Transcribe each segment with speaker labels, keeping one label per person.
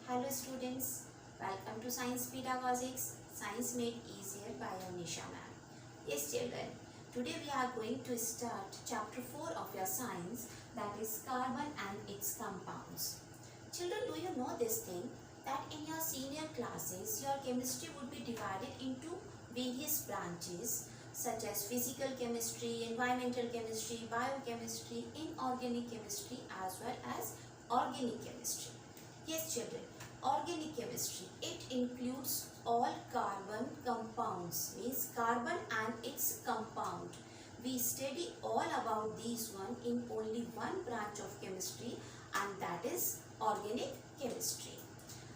Speaker 1: Hello students, welcome to Science Pedagogics, Science Made Easier by Anisha ma'am. Yes children, today we are going to start chapter 4 of your science, that is carbon and its compounds. Children, do you know this thing that in your senior classes your chemistry would be divided into various branches such as physical chemistry, environmental chemistry, biochemistry, inorganic chemistry as well as organic chemistry. Yes children, organic chemistry, it includes all carbon compounds, means carbon and its compound. We study all about these one in only one branch of chemistry, and that is organic chemistry.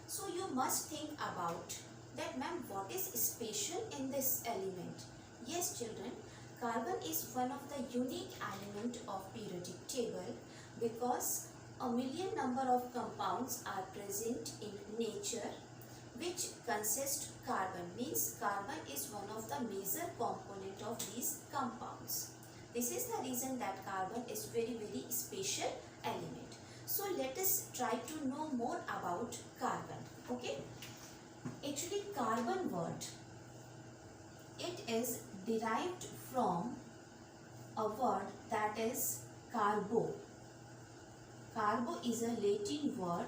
Speaker 1: So you must think about that, ma'am, what is special in this element? Yes children, carbon is one of the unique element of periodic table because a million number of compounds are present in nature which consist carbon, means carbon is one of the major component of these compounds. This is the reason that carbon is very special element. So let us try to know more about carbon. Okay, actually carbon word, it is derived from a word that is carbo. Carbo is a Latin word,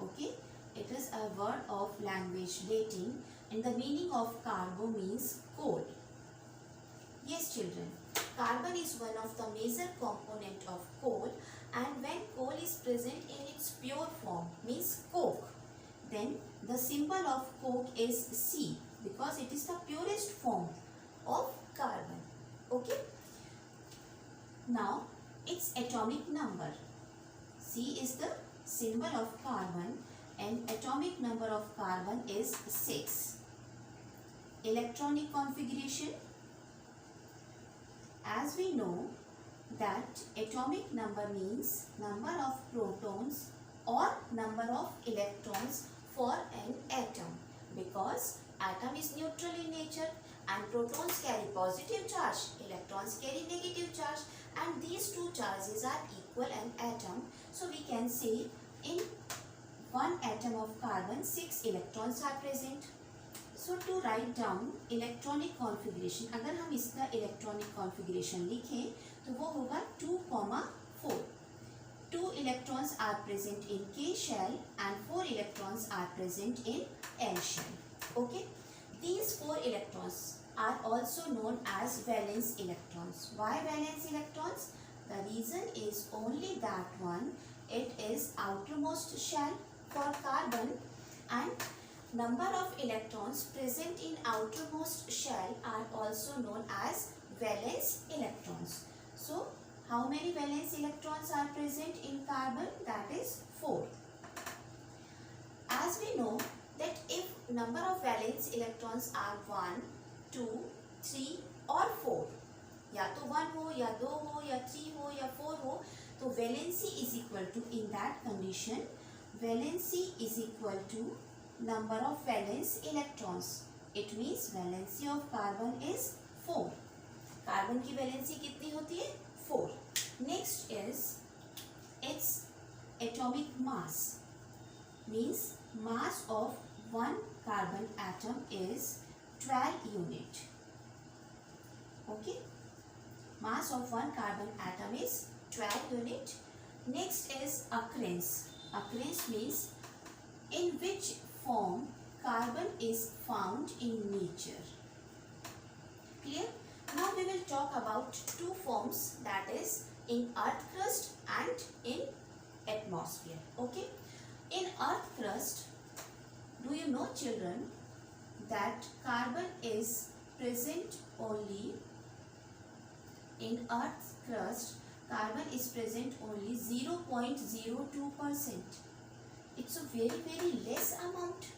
Speaker 1: okay, it is a word of language Latin, and the meaning of carbo means coal. Yes children, carbon is one of the major component of coal, and when coal is present in its pure form, means coke, then the symbol of coke is C because it is the purest form of carbon. Okay, now its atomic number, C is the symbol of carbon and atomic number of carbon is 6. Electronic configuration, as we know that atomic number means number of protons or number of electrons for an atom, because atom is neutral in nature and protons carry positive charge, electrons carry negative charge, and these two charges are equal in atom. So we can say in one atom of carbon 6 electrons are present. So to write down electronic configuration, अगर हम इसका electronic configuration लिखें तो वो होगा 2,4. 2 electrons are present in K shell and 4 electrons are present in L shell. Okay, these 4 electrons are also known as valence electrons. Why valence electrons? The reason is only that one, it is outermost shell for carbon, and number of electrons present in outermost shell are also known as valence electrons. So how many valence electrons are present in carbon? That is 4. As we know that if number of valence electrons are 1, 2, 3 or 4, या तो 1 हो या 2 हो या 3 हो या 4 हो, तो valency is equal to, in that condition valency is equal to number of valence electrons. It means valency of carbon is 4. Carbon की वैलेंसी कितनी होती है? 4. Next is its atomic mass, means mass of one carbon atom is 12 unit. Okay, mass of one carbon atom is 12 unit. Next is occurrence. Occurrence means in which form carbon is found in nature. Clear? Now we will talk about two forms, that is in earth crust and in atmosphere. Okay, in earth crust, do you know children that carbon is present only in earth's crust? Carbon is present only 0.02%. It's a very less amount.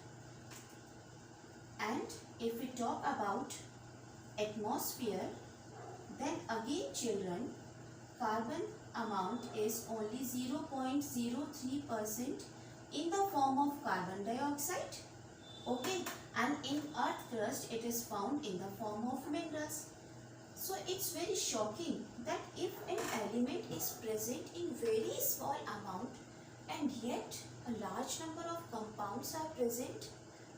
Speaker 1: And if we talk about atmosphere, then again children, carbon amount is only 0.03% in the form of carbon dioxide. Okay, and in earth crust it is found in the form of minerals. So it's very shocking that if an element is present in very small amount, and yet a large number of compounds are present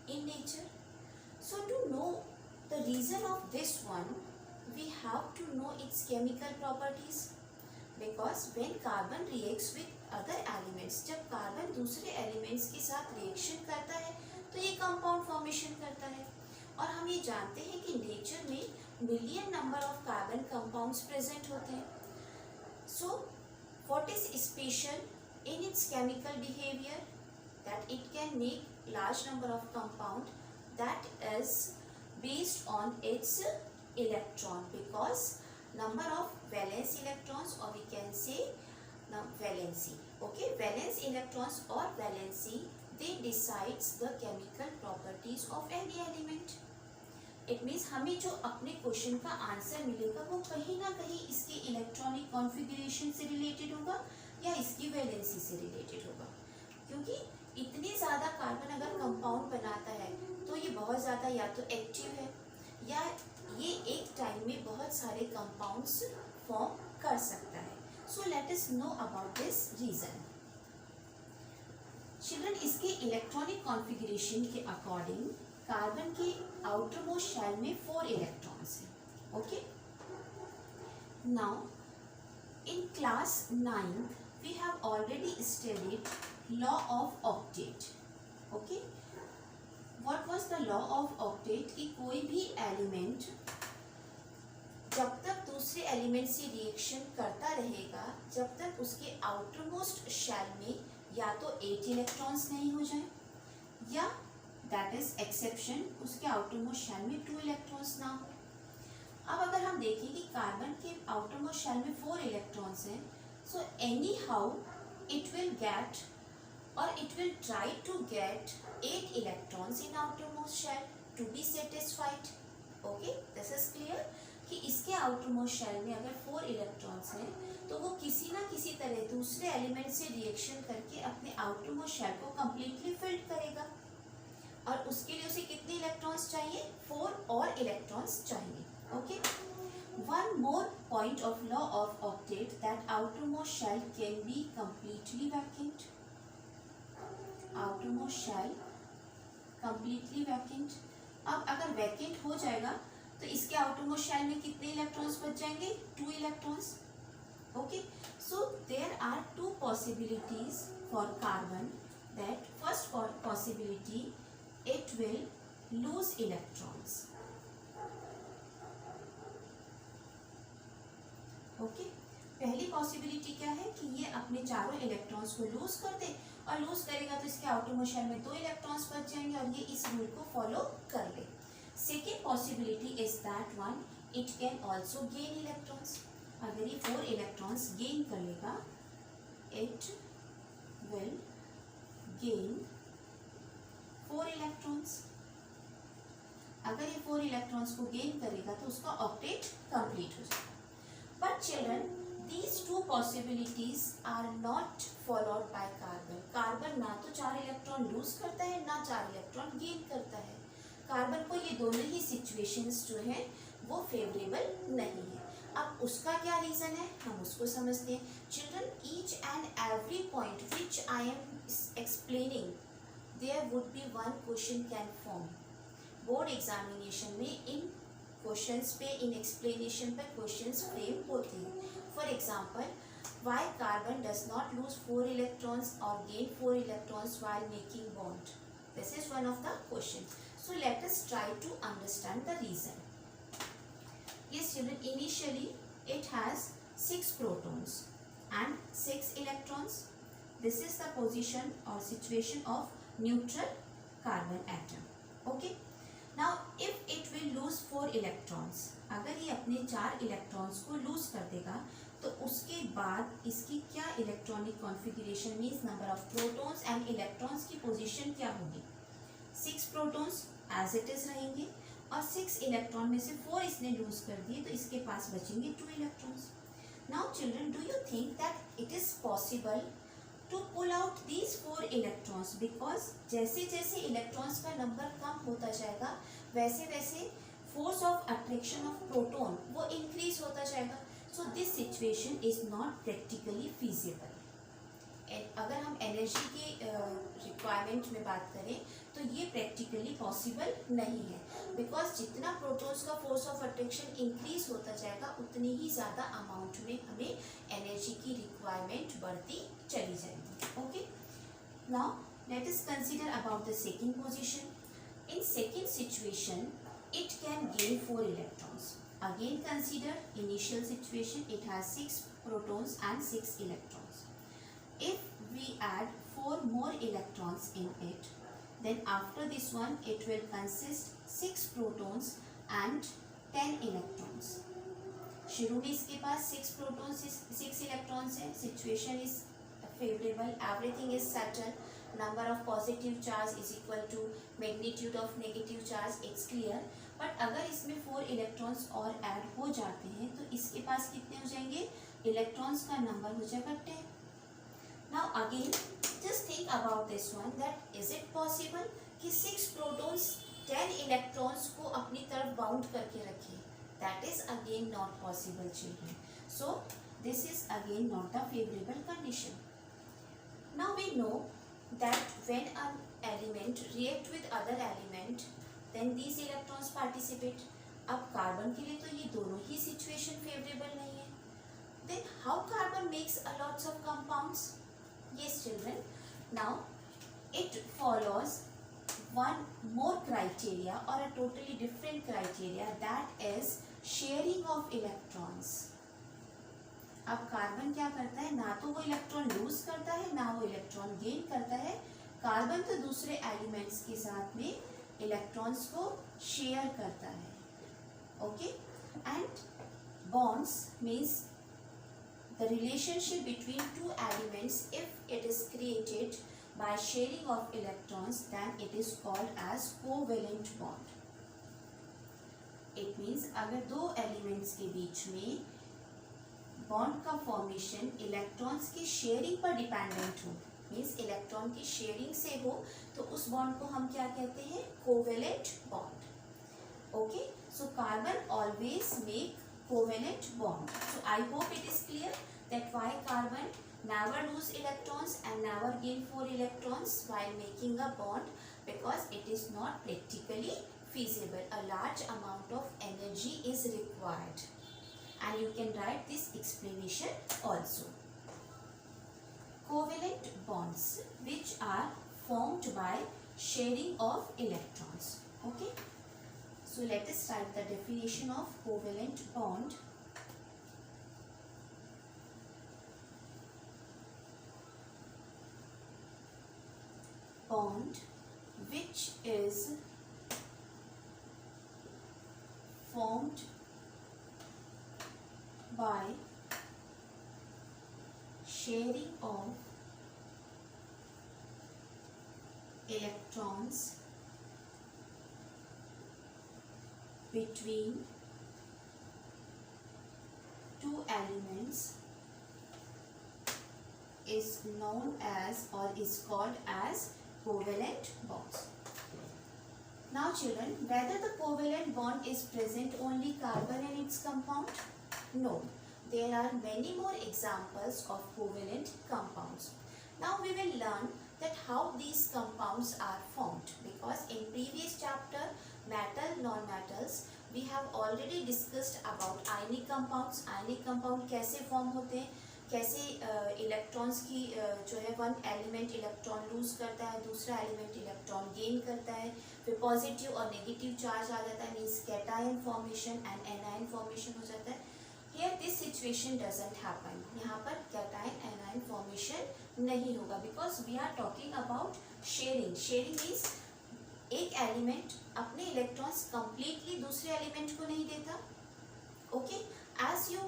Speaker 1: in nature. So to know the reason of this one, we have to know its chemical properties, because when carbon reacts with other elements, जब carbon दूसरे elements के साथ reaction करता है तो ये compound formation करता है, और हम ये जानते हैं कि नेचर में million number of carbon compounds present होते हैं. So what is special in its chemical behaviour, that it can make large number of compound that is based on its electron, because number of valence electrons, or we can say valency. Okay, valence electrons or valency, they decides the chemical properties of any element. It means हमें जो अपने question का answer मिलेगा वो कहीं ना कहीं इसके इलेक्ट्रॉनिक कॉन्फ़िगरेशन से रिलेटेड होगा या इसकी वैलेंसी से रिलेटेड होगा, क्योंकि इतने ज़्यादा कार्बन अगर कंपाउंड बनाता है तो ये बहुत ज़्यादा या तो एक्टिव है या ये एक टाइम में बहुत सारे कंपाउंड्स फॉर्म कर सकता है. So let us know about this reason. Children, इसके इलेक्ट्रॉनिक कॉन्फ़िगरेशन के अकॉर्डिंग कार्बन के आउटर मोस्ट शेल में 4 इलेक्ट्रॉन्स हैं. Okay, now in class 9 we have already studied law of octet. Okay, what was the law of octet? कि कोई भी element जब तक दूसरे एलिमेंट से रिएक्शन करता रहेगा जब तक उसके आउटर मोस्ट शेल में या तो 8 इलेक्ट्रॉन्स नहीं हो जाए, या दैट इज एक्सेप्शन उसके आउटर मोस्ट शेल में 2 इलेक्ट्रॉन्स ना हो. अब अगर हम देखें कि कार्बन के आउटर मोस्ट शेल में 4 इलेक्ट्रॉन्स हैं, so any how it will get or it will try to get 8 electrons in outermost shell to be satisfied. Okay, this is clear कि इसके outermost shell में अगर 4 electrons हैं तो वो किसी ना किसी तरह दूसरे एलिमेंट से रिएक्शन करके अपने outermost shell को completely filled करेगा, और उसके लिए उसे कितने इलेक्ट्रॉन्स चाहिए? 4 और इलेक्ट्रॉन्स चाहिए. Okay, one more point of law of octet, that outermost shell can be completely vacant. outermost shell completely vacant. अब अगर वैकेंट हो जाएगा तो इसके outermost shell में कितने इलेक्ट्रॉन्स बच जाएंगे? 2 electrons. Okay, so there are 2 possibilities for carbon. That first possibility, it will lose electrons. Okay, पहली पॉसिबिलिटी क्या है कि ये अपने चारों इलेक्ट्रॉन्स को लूज कर दे, और लूज करेगा तो इसके आउटरमोस्ट शेल में 2 इलेक्ट्रॉन्स बच जाएंगे और ये इस रूल को फॉलो कर ले. Second possibility is that one, it can also gain electrons. अगर ये 4 इलेक्ट्रॉन्स गेन कर लेगा, इट विल गेन 4 इलेक्ट्रॉन्स. अगर ये 4 इलेक्ट्रॉन्स को गेन करेगा तो उसका ऑक्टेट कंप्लीट हो जाएगा. But children, these 2 possibilities are not followed by carbon. Carbon ना तो 4 इलेक्ट्रॉन लूज करता है ना 4 इलेक्ट्रॉन गेन करता है. कार्बन को ये दोनों ही सिचुएशंस जो हैं वो फेवरेबल नहीं है. अब उसका क्या रीज़न है हम उसको समझते हैं. Children, each and every point which I am explaining, there would be one question can form. Board examination में इन क्वेश्चंस पे, इन एक्सप्लेनेशन पे क्वेश्चंस फ्रेम होते हैं. For example, why carbon does not lose 4 electrons or gain 4 electrons while making bond. This is one of the question. So let us try to understand the reason. Yes children, initially it has 6 protons and 6 electrons. This is the position or situation of neutral carbon atom. Okay. Now if it will lose 4 electrons, अगर ये अपने 4 electrons को lose कर देगा तो उसके बाद इसकी क्या electronic configuration means number of protons and electrons की पोजीशन क्या होगी. 6 प्रोटॉन्स एज इट इज रहेंगे और 6 इलेक्ट्रॉन में से 4 इसने लूज कर दिए तो इसके पास बचेंगे 2 electrons. Now children, do you think that it is possible to pull out these 4 electrons, because जैसे जैसे इलेक्ट्रॉन्स का नंबर कम होता जाएगा वैसे वैसे force of attraction of proton वो इंक्रीज होता जाएगा. So this situation is not practically feasible. अगर हम एनर्जी की रिक्वायरमेंट में बात करें तो ये प्रैक्टिकली पॉसिबल नहीं है, बिकॉज जितना प्रोटॉन्स का फोर्स ऑफ अट्रैक्शन इंक्रीज होता जाएगा उतनी ही ज़्यादा अमाउंट में हमें एनर्जी की रिक्वायरमेंट बढ़ती चली जाएगी. Okay, now let us consider about the second position. In second situation it can gain 4 electrons. Again consider initial situation, it has 6 protons and 6 electrons. If we add 4 more electrons in it, then after this one it will consist 6 protons and 10 electrons. शुरू में इसके पास 6 protons 6 electrons है. Situation is favorable, everything is settled, number of positive charge is equal to magnitude of negative charge, it's clear. But अगर इसमें 4 electrons और add हो जाते हैं तो इसके पास कितने हो जाएंगे, इलेक्ट्रॉन्स का नंबर हो जाएगा 10. Now again just think about this one, that is it possible कि 6 प्रोटॉन्स 10 इलेक्ट्रॉन्स को अपनी तरफ बाउंड करके रखें? That is again not possible children. So this is again not a favourable condition. Now we know that when an element react with other element then these electrons participate. अब carbon के लिए तो ये दोनों ही situation favourable नहीं है. then how carbon makes a lots of compounds? yes children, now it follows one more criteria or a totally different criteria, that is sharing of electrons. अब carbon क्या करता है, ना तो वो इलेक्ट्रॉन लूज करता है ना वो इलेक्ट्रॉन गेन करता है. कार्बन तो दूसरे एलिमेंट्स के साथ में इलेक्ट्रॉन्स को शेयर करता है. Okay, and bonds means the relationship between two elements if it is created by sharing of electrons then it is called as covalent bond. It means अगर दो एलिमेंट्स के बीच में बॉन्ड का फॉर्मेशन इलेक्ट्रॉन्स की sharing पर dependent हो, means electron की शेयरिंग से हो, तो उस बॉन्ड को हम क्या कहते हैं, covalent bond. Okay, so carbon always make covalent bond. So I hope it is clear that why carbon never lose electrons and never gain 4 electrons while making a bond, because it is not practically feasible. A large amount of energy is required. And you can write this explanation also. Covalent bonds which are formed by sharing of electrons. Okay, so let us write the definition of covalent bond. Bond which is formed by sharing of electrons between two elements is known as or is called as covalent bonds. Now children, whether the covalent bond is present only carbon and its compound? No, there are many more examples of covalent compounds. Now we will learn that how these compounds are formed, because in previous chapter metal non-metals we have already discussed about ionic compounds. Ionic compound कैसे form होते हैं, कैसे electrons की जो है one element electron lose करता है, दूसरा एलिमेंट इलेक्ट्रॉन गेन करता है, फिर पॉजिटिव और नेगेटिव चार्ज आ जाता है, means cation formation and anion formation हो जाता है. Here this situation doesn't happen. यहाँ पर कैटायन एनायन फॉर्मेशन नहीं होगा, because we are talking about sharing. Sharing means एक एलिमेंट अपने इलेक्ट्रॉन्स कंप्लीटली दूसरे एलिमेंट को नहीं देता. Okay, as you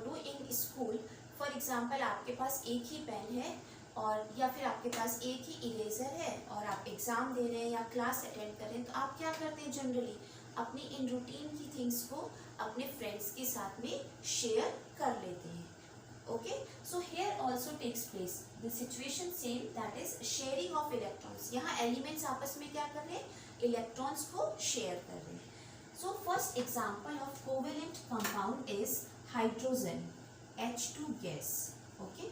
Speaker 1: do in school. For example आपके पास एक ही पेन है और या फिर आपके पास एक ही इरेजर है और आप एग्ज़ाम दे रहे हैं या क्लास अटेंड कर रहे हैं, तो आप क्या करते हैं, जनरली अपनी इन रूटीन की थिंग्स को अपने फ्रेंड्स के साथ में शेयर कर लेते हैं. Okay, so here also takes place the situation same, that is sharing of electrons. यहाँ एलिमेंट्स आपस में क्या कर रहे हैं, इलेक्ट्रॉन्स को शेयर कर रहे हैं. So first example of covalent compound is hydrogen, H2 gas. Okay,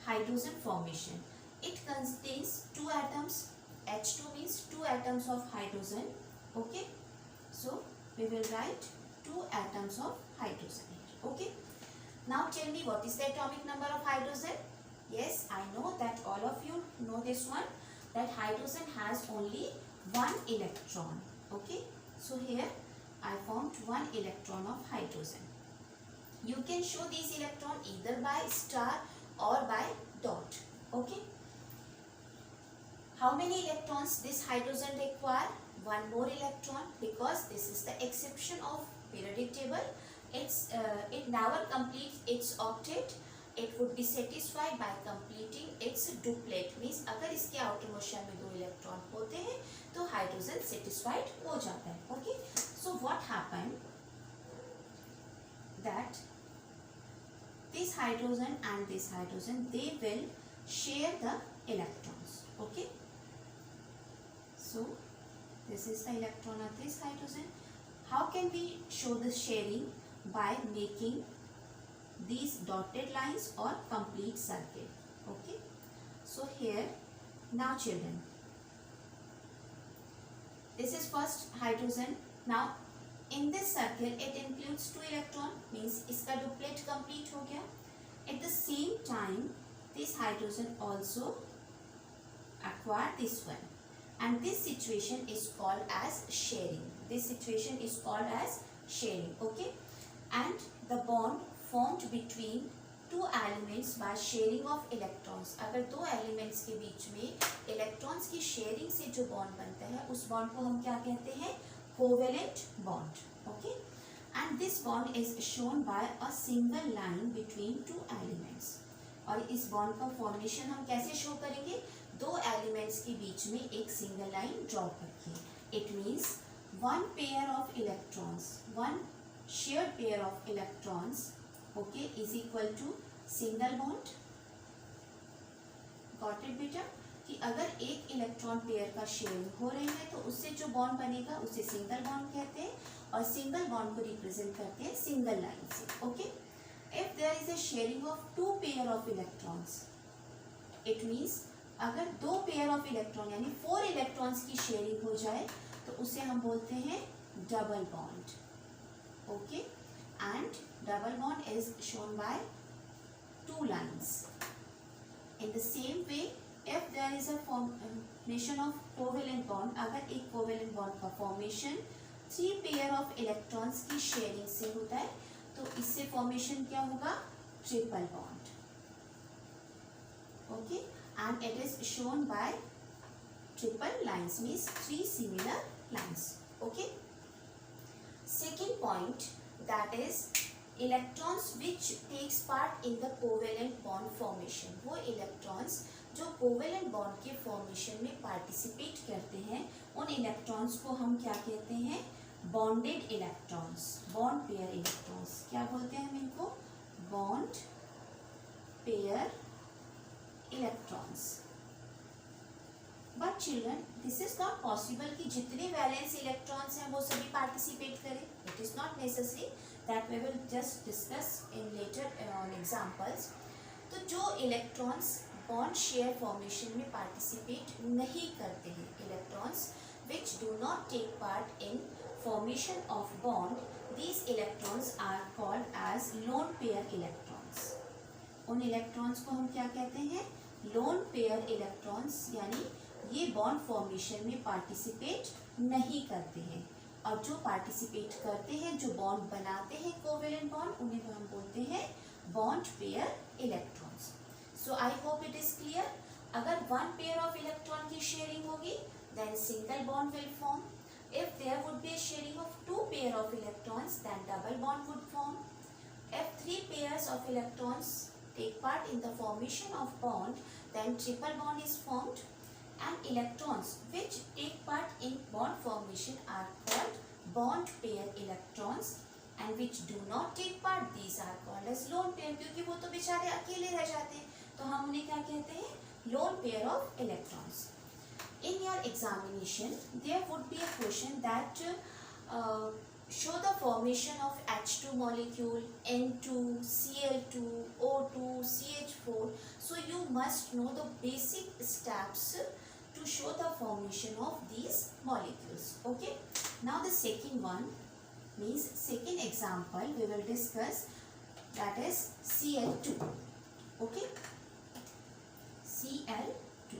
Speaker 1: hydrogen formation. It contains two atoms. H2 means two atoms of hydrogen. Okay, so we will write two atoms of hydrogen here. Okay, now tell me, what is the atomic number of hydrogen? Yes, I know that all of you know this one, that hydrogen has only one electron. Okay, so here I formed one electron of hydrogen. You can show these electron either by star or by dot. Okay, how many electrons this hydrogen require? One more electron, because this is the exception of periodic table. It never completes its octet. It would be satisfied by completing its duplet. Means अगर इसके outer motion में दो electron होते हैं तो hydrogen satisfied हो जाता है. Okay, so what happen that this hydrogen and this hydrogen, they will share the electrons. Okay, so this is the electron of this hydrogen. How can we show the sharing? By making these dotted lines or complete circle. Okay, so here now children, this is first hydrogen. Now in this circle it includes two electron, means इसका duplet complete हो गया. At the same time this hydrogen also acquire this one, and this situation is called as sharing. This situation is called as sharing. Okay, and the bond formed between two elements by sharing of electrons. अगर दो elements के बीच में electrons की sharing से जो bond बनता है, उस bond को हम क्या कहते हैं? Covalent bond. Okay, and this bond is shown by a single line between two elements. और इस bond का formation हम कैसे show करेंगे? दो elements के बीच में एक single line draw करके. It means one pair of electrons, one shared pair of electrons, okay, is equal to single bond. Got it बेटा? कि अगर एक इलेक्ट्रॉन पेयर का शेयरिंग हो रही है तो उससे जो बॉन्ड बनेगा उसे सिंगल बॉन्ड कहते हैं, और सिंगल बॉन्ड को रिप्रेजेंट करते हैं सिंगल लाइन से. Okay, if there is a sharing of two pair of electrons, it means अगर दो पेयर ऑफ इलेक्ट्रॉन यानी 4 इलेक्ट्रॉन्स की शेयरिंग हो जाए तो उसे हम बोलते हैं double bond. Okay, and double bond is shown by two lines. In the same way, if there is a formation of covalent bond, अगर एक covalent bond का formation 3 pair of electrons की sharing से होता है तो इससे formation क्या होगा? triple bond. Okay, and it is shown by triple lines, means 3 similar lines. Okay, second point, that is electrons which takes part in the covalent bond formation. वो electrons जो कोवेलेंट बॉन्ड के formation में participate करते हैं, उन electrons को हम क्या कहते हैं? Bonded electrons, bond pair electrons. क्या बोलते हैं हम इनको? Bond pair electrons. But children, this is not possible कि जितने वैलेंस इलेक्ट्रॉन्स हैं वो सभी पार्टिसिपेट करें. It is not necessary. That we will just discuss in later on examples. तो जो इलेक्ट्रॉन्स बॉन्ड शेयर फॉर्मेशन में पार्टिसिपेट नहीं करते हैं, electrons which do not take part in formation of bond, these electrons are called as lone pair electrons. उन electrons को हम क्या कहते हैं? लोन पेयर इलेक्ट्रॉन्स, यानी ये बॉन्ड फॉर्मेशन में पार्टिसिपेट नहीं करते हैं. और जो पार्टिसिपेट करते हैं, जो बॉन्ड बनाते हैं कोवेलेंट बॉन्ड, उन्हें हम बोलते हैं bond pair electrons. So I hope it is clear. अगर one pair of electron की sharing होगी, then single bond will form. If there would be a sharing of 2 pair of electrons, then double bond would form. If 3 pairs of electrons take part in the formation of bond, then triple bond is formed. And electrons which take part in bond formation are called bond pair electrons, and which do not take part, these are called as lone pair. क्योंकि वो तो बेचारे अकेले रह जाते हैं, तो हम उन्हें क्या कहते हैं? Lone pair of electrons. In your examination there would be a question that show the formation of H2 molecule, N2, Cl2, O2, CH4. So you must know the basic steps to show the formation of these molecules. Okay. Now the second one means second example we will discuss, that is Cl2. Okay. Cl2.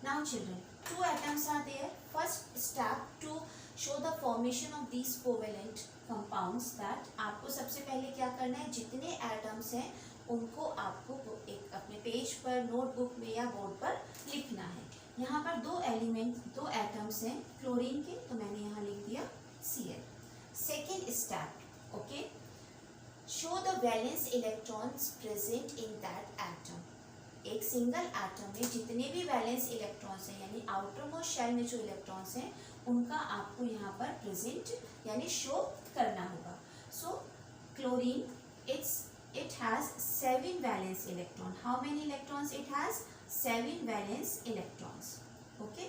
Speaker 1: Now children, two atoms are there. First step to show the formation of these covalent compounds, that आपको सबसे पहले क्या करना है, जितने atoms हैं उनको आपको एक अपने पेज पर, नोटबुक में या बोर्ड पर लिखना है. यहाँ पर दो एटम्स हैं क्लोरीन के, तो मैंने यहाँ लिख दिया Cl. Second step, okay, show the valence electrons present in that atom. एक सिंगल एटम में जितने भी वैलेंस इलेक्ट्रॉन्स हैं, यानी आउटर मोस्ट शेल में जो इलेक्ट्रॉन्स हैं उनका आपको यहाँ पर प्रेजेंट यानी शो करना होगा. So chlorine it has 7 valence electron. How many electrons it has? 7 valence electrons. Okay.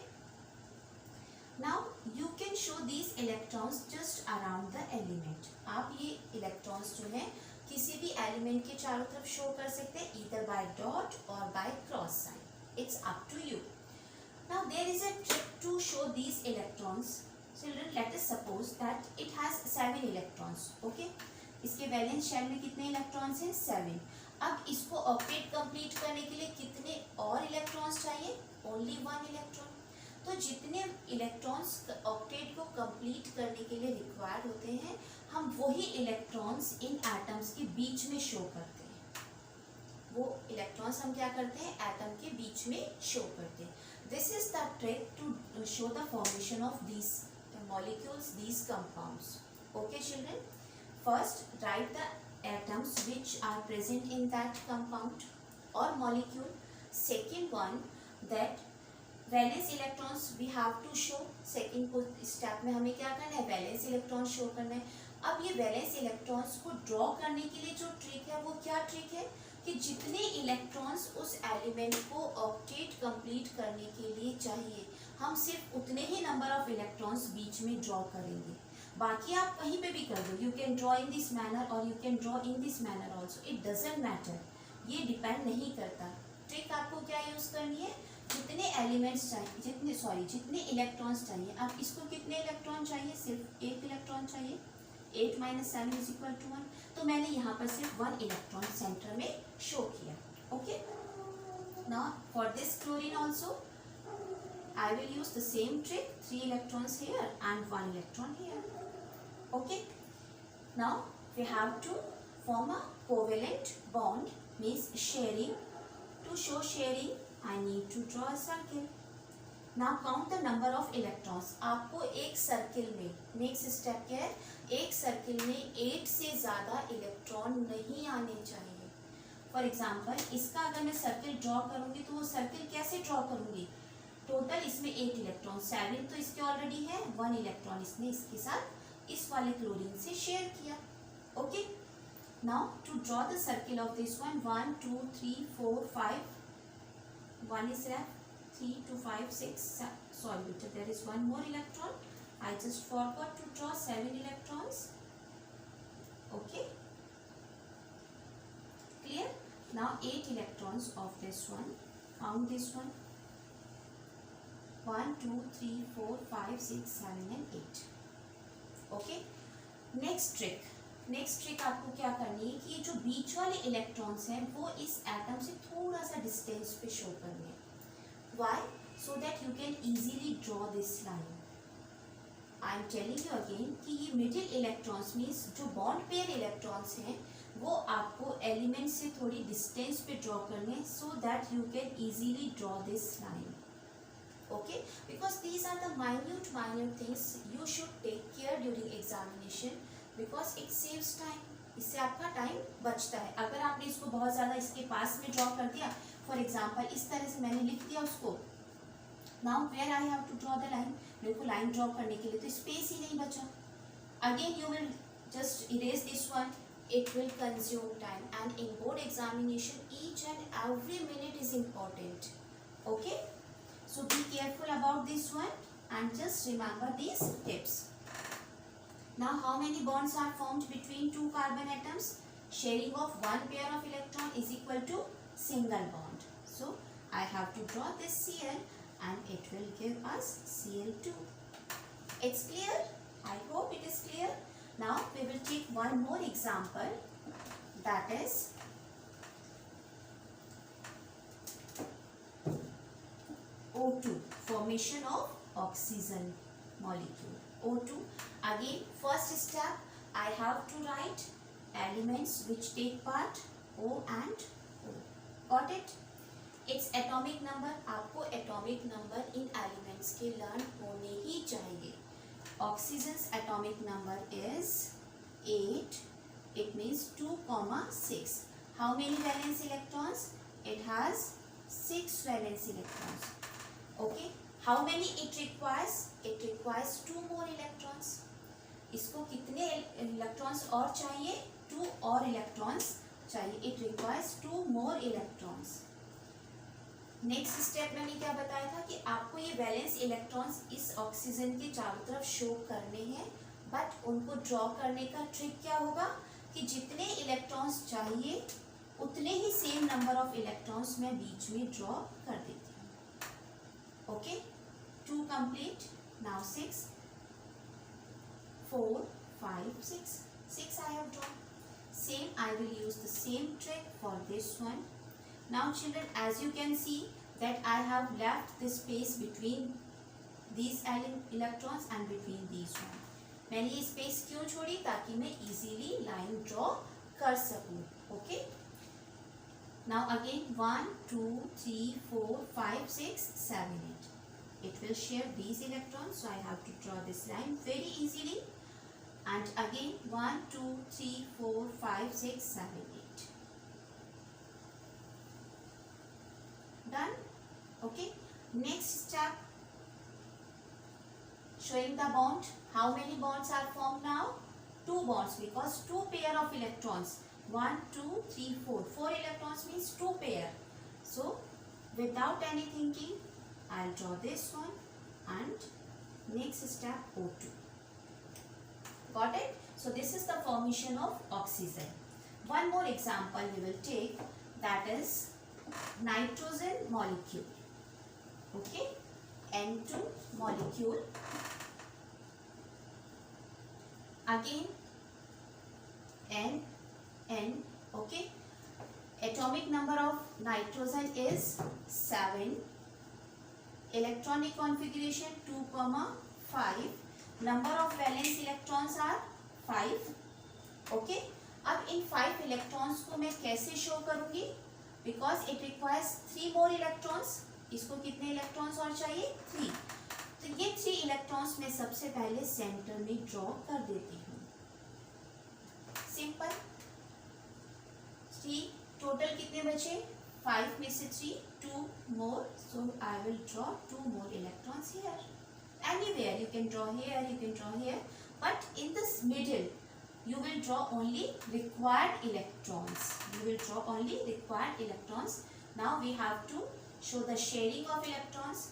Speaker 1: Now you can show these electrons just around the element. आप ये electrons जो हैं किसी भी element के चारों तरफ show कर सकते हैं, either by dot or by cross sign. It's up to you. Now there is a trick to show these electrons. Children, let us suppose that it has 7 electrons. Okay. इसके valence shell में कितने electrons हैं? 7. अब इसको octet complete करने के लिए कितने और इलेक्ट्रॉन्स चाहिए? Only 1 electron. तो जितने इलेक्ट्रॉन्स ऑक्टेट को कंप्लीट करने के लिए रिक्वायर्ड होते हैं, हम वही इलेक्ट्रॉन्स इन एटम्स के बीच में शो करते हैं. वो इलेक्ट्रॉन्स हम क्या करते हैं? एटम के बीच में शो करते हैं. This is the trick to show the formation of these molecules, these compounds. Okay children, first write the atoms which are present in that compound or molecule. Second one, that valence electrons we have to show. Second step में हमें क्या करना है? Valence electron show करना है. अब ये valence electrons को ड्रॉ करने के लिए जो ट्रिक है वो क्या ट्रिक है कि जितने इलेक्ट्रॉन्स उस एलिमेंट को ऑक्टेट कंप्लीट करने के लिए चाहिए, हम सिर्फ उतने ही नंबर ऑफ इलेक्ट्रॉन्स बीच में ड्रॉ करेंगे. बाकी आप कहीं पे भी कर दो. You can draw in this manner or you can draw in this manner also. It doesn't matter. ये डिपेंड नहीं करता. ट्रिक आपको क्या यूज करनी है? जितने एलिमेंट्स चाहिए, जितने इलेक्ट्रॉन्स चाहिए. अब इसको कितने इलेक्ट्रॉन चाहिए? सिर्फ 1 इलेक्ट्रॉन चाहिए. 8 - 7 = 1. तो मैंने यहाँ पर सिर्फ 1 इलेक्ट्रॉन सेंटर में शो किया. Okay. Now for this chlorine also I will use the same trick. 3 electrons here and 1 electron here. Okay. Now we have to form a covalent bond, means sharing. To show sharing, I need to draw a circle. Now count the number of electrons. आपको एक circle में, next step क्या है? एक circle में 8 से ज़्यादा electron नहीं आने चाहिए. फॉर एग्जाम्पल, इसका अगर मैं सर्किल ड्रॉ करूँगी तो वो सर्किल कैसे ड्रॉ करूँगी? टोटल इसमें 8 इलेक्ट्रॉन, 7 तो इसके ऑलरेडी है, 1 इलेक्ट्रॉन इसने इसके साथ इस वाले क्लोरीन से शेयर किया. Okay. Now to draw the circle of this one, 1 2 3 4 5, 1 is left, 3 2 5 6 sorry better, there is one more electron. I just forgot to draw 7 electrons. Okay, clear? Now 8 electrons of this one. Count this one, 1 2 3 4 5 6 7 and 8. Okay. Next trick आपको क्या करनी है कि ये जो बीच वाले electrons हैं वो इस एटम से थोड़ा सा डिस्टेंस पे शो करने हैं. Why? So that you can easily draw this line. I am telling you again कि ये मिडिल इलेक्ट्रॉन्स मीन्स जो बॉन्ड पेयर इलेक्ट्रॉन्स हैं वो आपको एलिमेंट से थोड़ी डिस्टेंस पे ड्रॉ करने, so that you can easily draw this line. Okay, because these are the minute things you should take care during examination, because it saves time. इससे आपका time बचता है. अगर आपने इसको बहुत ज़्यादा इसके पास में ड्रॉ कर दिया, फॉर एग्जाम्पल इस तरह से मैंने लिख दिया उसको, now where I have to draw the line. मेरे को लाइन ड्रॉ करने के लिए तो स्पेस ही नहीं बचा. Again you will just erase this one. It will consume time, and in board examination each and every minute is important. Okay. So be careful about this one and just remember these tips. Now how many bonds are formed between two carbon atoms? Sharing of one pair of electron is equal to single bond. So I have to draw this Cl and it will give us Cl2. It's clear? I hope it is clear. Now we will take one more example, that is O2, formation of oxygen molecule. O2. Again, first step, I have to write elements which take part O and O. Got it? Its atomic number, आपको atomic number इन elements के learn होने ही चाहिए. Oxygen's atomic number is 8. It means 2,6. How many valence electrons? It has 6 valence electrons. Okay. How many it requires? It requires 2 more electrons. इसको कितने electrons और चाहिए? 2 और electrons चाहिए. It requires 2 more electrons. Next step मैंने क्या बताया था कि आपको ये वैलेंस इलेक्ट्रॉन्स इस ऑक्सीजन के चारों तरफ शो करने हैं, बट उनको ड्रॉ करने का ट्रिक क्या होगा कि जितने इलेक्ट्रॉन्स चाहिए उतने ही सेम नंबर ऑफ इलेक्ट्रॉन्स मैं बीच में ड्रॉ कर देती हूँ. Okay, 2 complete. Now 6, 4, 5, 6. 6 I have drawn. Same, I will use the same trick for this one. Now children, as you can see that I have left the space between these electrons and between these one. मैंने ये space क्यों छोड़ी? ताकि मैं easily line draw कर सकूँ. Okay. Now again 1, 2, 3, 4, 5, 6, 7, 8. It will share these electrons, so I have to draw this line very easily. And again 1, 2, 3, 4, 5, 6, 7, 8. Done? Okay. Next step, showing the bond. How many bonds are formed now? 2 bonds, because 2 pair of electrons. 1, 2, 3, 4. 4 electrons means 2 pair. So without any thinking, I'll draw this one and next step O2. Got it? So this is the formation of oxygen. One more example we will take, that is nitrogen molecule. Okay, N2 molecule. Again N. Okay, atomic number of nitrogen is 7. Electronic configuration 2,5. Number of valence electrons are 5. Okay. अब इन 5 electrons को मैं कैसे show करूँगी? Because it requires 3 more electrons. इसको कितने electrons और चाहिए? 3. तो ये 3 electrons मैं सबसे पहले center में draw कर देती हूँ. Simple. 3 total कितने बचे? 5 में से 3, 2 more, so I will draw 2 more electrons here. Anywhere you can draw here, you can draw here, but in this middle you will draw only required electrons. You will draw only required electrons. Now we have to show the sharing of electrons.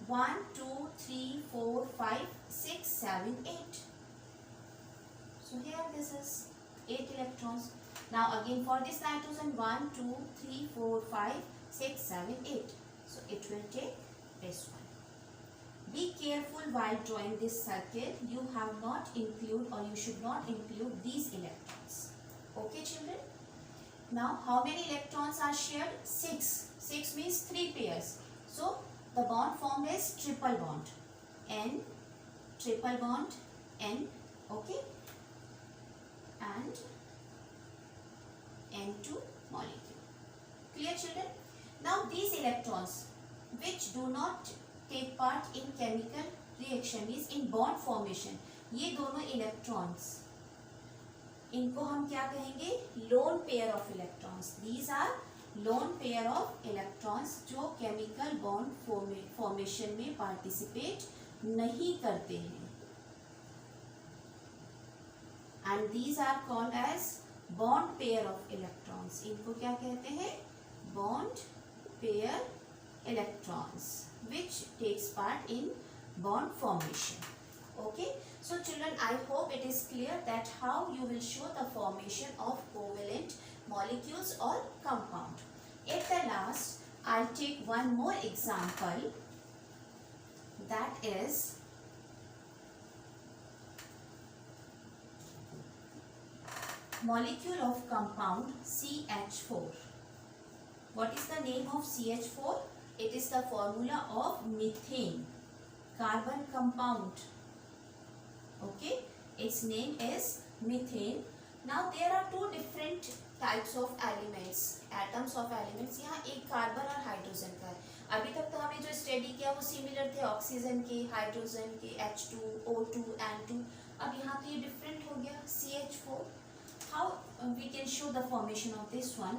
Speaker 1: 1, 2, 3, 4, 5, 6, 7, 8. So here this is 8 electrons. Now again for this nitrogen 1, 2, 3, 4, 5, 6, 7, 8. So it will take this one. Be careful while drawing this circle. You have not include or you should not include these electrons. Okay children. Now how many electrons are shared? 6. 6 means 3 pairs. So the bond formed is triple bond. N, triple bond, N. Okay. And N2 molecule. Clear children? Now these electrons which do not take part in chemical reaction means in bond formation, ये दोनों electrons, इनको हम क्या कहेंगे? Lone pair of electrons. These are lone pair of electrons जो chemical bond formation में participate नहीं करते हैं. And these are called as bond pair of electrons. इनको क्या कहते हैं? Bond pair electrons which takes part in bond formation. Okay, So children, I hope it is clear that how you will show the formation of covalent molecules or compound. At the last, I'll take one more example, that is molecule of compound CH4. What is the name of CH4? It is the formula of methane, carbon compound. Okay, its name is methane. Now there are two different types of elements, atoms of elements. यहाँ एक carbon और hydrogen का है। अभी तक तो हमें जो स्टडी किया वो सिमिलर थे ऑक्सीजन के, हाइड्रोजन के, H2, O2, N2। अब यहाँ तो ये डिफरेंट हो गया, CH4. How we can show the formation of this one?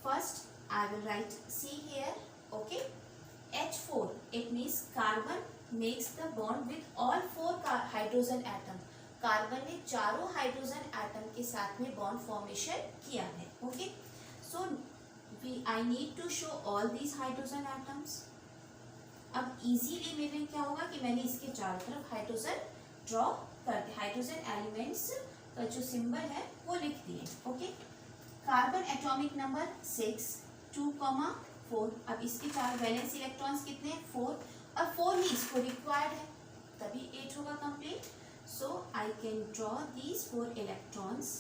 Speaker 1: First, I will write C here. Okay, H4. It means carbon makes the bond with all four hydrogen atom. Carbon ने चारों hydrogen atom के साथ में bond formation किया है. Okay, so I need to show all these hydrogen atoms. अब easily मेरे क्या होगा कि मैंने इसके चारों तरफ हाइड्रोजन ड्रॉ कर दिया, हाइड्रोजन एलिमेंट्स का जो सिंबल है वो लिख दिए. Okay, carbon atomic number 6, 2,4. अब इसके चार वैलेंस इलेक्ट्रॉन्स कितने हैं? 4, और 4 ही इसको रिक्वायर्ड है, तभी 8 होगा complete. So I can draw these 4 electrons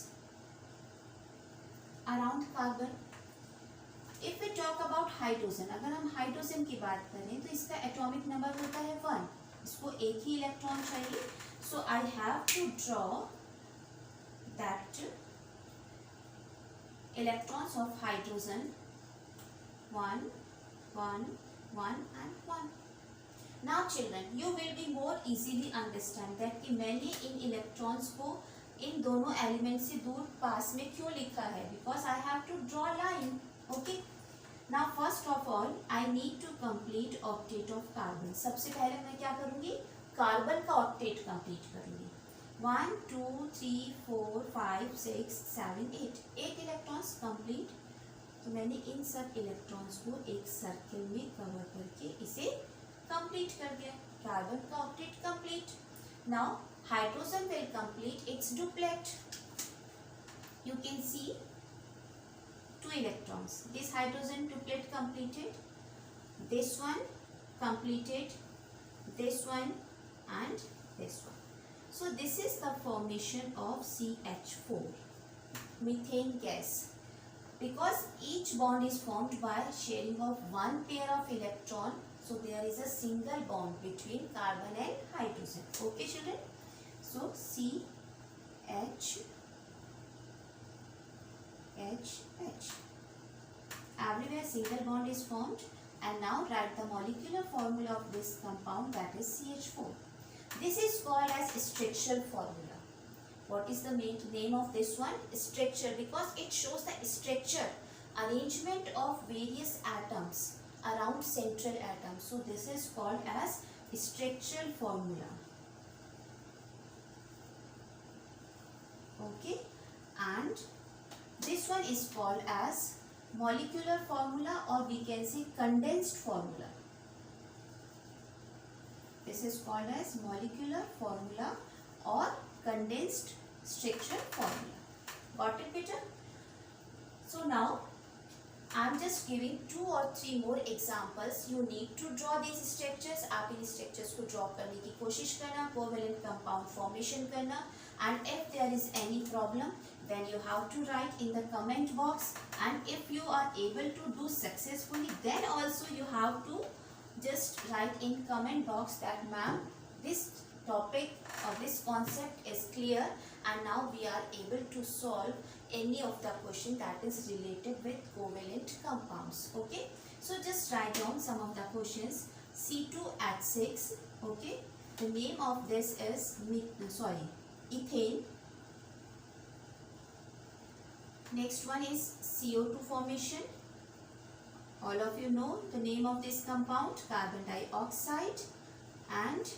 Speaker 1: around carbon. If we talk about hydrogen, अगर हम हाइड्रोजन की बात करें तो इसका एटॉमिक नंबर होता है 1, इसको एक ही इलेक्ट्रॉन चाहिए. So I have to draw that electrons of hydrogen 1, 1, 1 and 1. Now children, you will be more easily understand that कि मैंने इन इलेक्ट्रॉन्स को इन दोनों एलिमेंट से दूर पास में क्यों लिखा है, because I have to draw line. Okay. Now first of all, I need to complete octet of carbon. सबसे पहले मैं क्या करूँगी? कार्बन का ऑक्टेट कंप्लीट करूँगी. 1, 2, 3, 4, 5, 6, 7, 8. 8 इलेक्ट्रॉन्स कंप्लीट. तो मैंने इन सब इलेक्ट्रॉन्स को एक सर्किल में कवर करके इसे कंप्लीट कर दिया. कार्बन का octet complete. Now hydrogen will complete it's duplet. You can see 2 electrons. This hydrogen duplet completed, this one completed, this one and this one. So this is the formation of CH4, methane gas. Because each bond is formed by sharing of one pair of electron, so there is a single bond between carbon and hydrogen. Okay children, so CH, H. Everywhere single bond is formed. And now write the molecular formula of this compound, that is CH4. This is called as structural formula. What is the main name of this one? Structure, because it shows the structure, arrangement of various atoms around central atom. So this is called as structural formula. Okay, and this one is called as molecular formula, or we can say condensed formula. This is called as molecular formula or condensed structure formula. Got it better? So now I am just giving 2 or 3 more examples. You need to draw these structures. आप इन structures को draw करने की कोशिश करना, covalent compound formation करना, and if there is any problem, then you have to write in the comment box. And if you are able to do successfully, then also you have to just write in comment box that ma'am, this topic or this concept is clear, and now we are able to solve any of the question that is related with covalent compounds. Okay, so just write down some of the questions. C2H6. Okay, the name of this is ethane. Next one is CO2 formation. All of you know the name of this compound, carbon dioxide and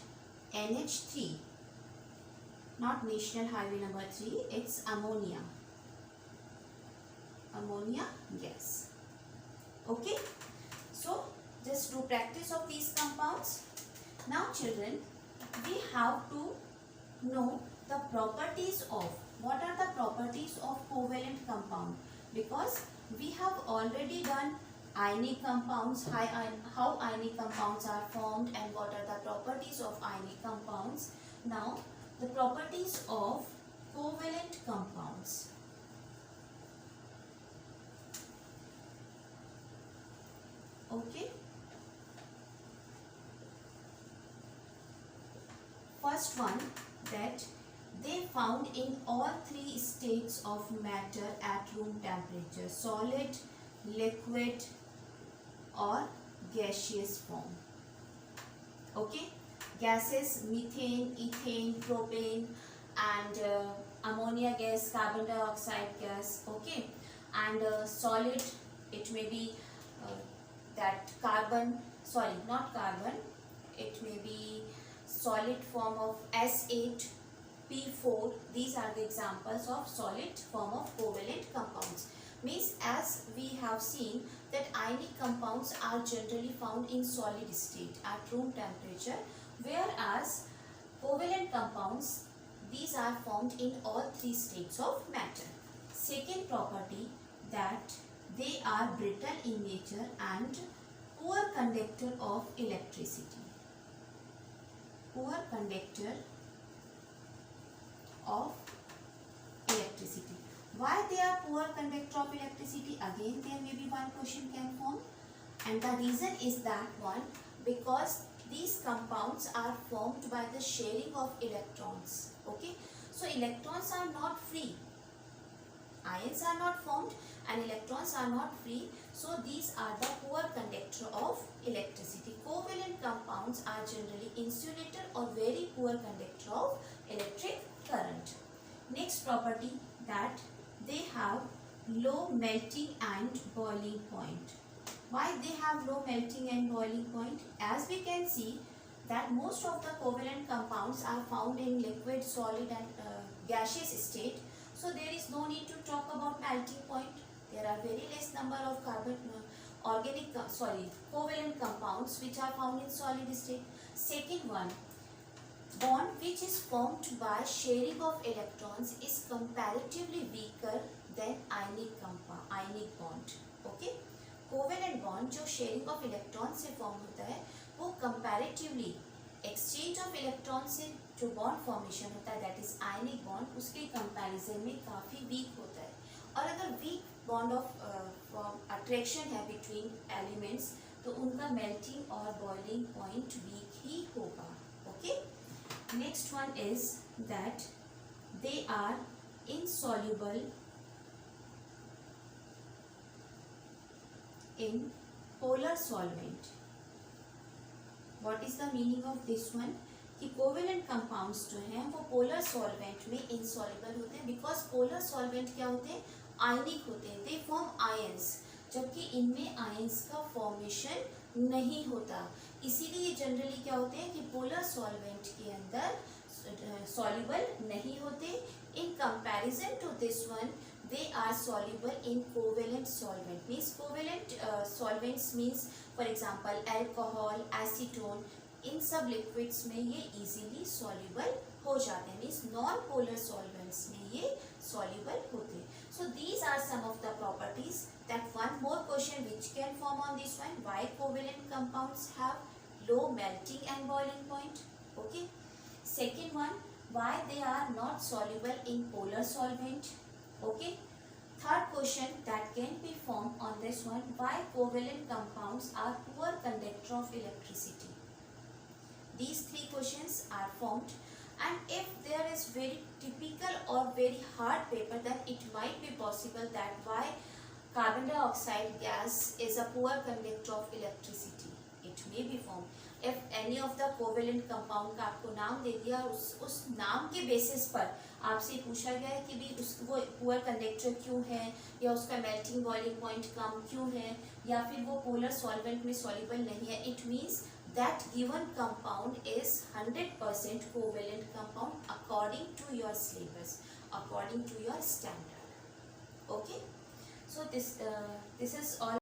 Speaker 1: NH3. Not national highway number 3, it's ammonia. Ammonia gas. Okay, so just do practice of these compounds. Now children, we have to know the properties of, what are the properties of covalent compound, because we have already done ionic compounds, how ionic compounds are formed and what are the properties of ionic compounds. Now the properties of covalent compounds. Okay. First one, that they found in all three states of matter at room temperature: solid, liquid or gaseous form. Okay, gases methane, ethane, propane and ammonia gas, carbon dioxide gas. Okay, and solid, it may be that carbon, sorry, not carbon, it may be solid form of S8, P4. These are the examples of solid form of covalent compounds. Means, as we have seen that ionic compounds are generally found in solid state at room temperature, whereas covalent compounds, these are formed in all three states of matter. Second property, that they are brittle in nature and poor conductor of electricity. Poor conductor of electricity. Why they are poor conductor of electricity? Again, there may be one question can form, and the reason is that one, because these compounds are formed by the sharing of electrons. Okay, so electrons are not free, ions are not formed and electrons are not free, so these are the poor conductor of electricity. Covalent compounds are generally insulator or very poor conductor of electric current. Next property, that they have low melting and boiling point. Why they have low melting and boiling point? As we can see that most of the covalent compounds are found in liquid, solid and gaseous state. So there is no need to talk about melting point. There are very less number of covalent compounds which are found in solid state. Second one, bond which is formed by sharing of electrons is comparatively weaker than ionic bond. Okay, covalent bond जो sharing of electron से form होता है वो comparatively exchange of electron से जो bond formation होता है that is ionic bond, उसके कंपैरिजन में काफ़ी वीक होता है. और अगर वीक बॉन्ड ऑफ अट्रैक्शन है बिटवीन एलिमेंट्स तो उनका मेल्टिंग और बॉइलिंग पॉइंट वीक ही होगा. Okay, next one is that they are insoluble in polar solvent. What is the meaning of this one? कि कोवेलेंट कंपाउंड्स जो हैं वो पोलर सॉल्वेंट में इनसॉल्युबल होते हैं. बिकॉज पोलर सॉल्वेंट क्या होते हैं? आयनिक होते हैं. दे फॉर्म आयंस, जबकि इनमें आयंस का फॉर्मेशन नहीं होता. इसीलिए जनरली क्या होते हैं कि पोलर सॉल्वेंट के अंदर सॉल्युबल नहीं होते. In comparison to this one they are soluble in covalent solvent. Means covalent solvents means for example alcohol, acetone, इन सब liquids में ये easily soluble हो जाते हैं. Means non polar solvents में ये soluble होते हैं. So these are some of the properties. That one more question which can form on this one: why covalent compounds have low melting and boiling point? Okay. Second one, why they are not soluble in polar solvent? Okay. Third question that can be formed on this one: why covalent compounds are poor conductor of electricity? These three questions are formed, and if there is very typical or very hard paper, then it might be possible that why carbon dioxide gas is a poor conductor of electricity. It may be formed. If any of the covalent compound का आपको नाम दे दिया, उस नाम के basis पर आपसे पूछा गया है कि भी वो पुअर कंडक्टर क्यों है, या उसका मेल्टिंग बॉइलिंग पॉइंट कम क्यों है, या फिर वो पोलर सॉल्वेंट में सॉल्युबल नहीं है, it means that given compound is 100% covalent compound according to your syllabus, according to your standard. Okay, so this is all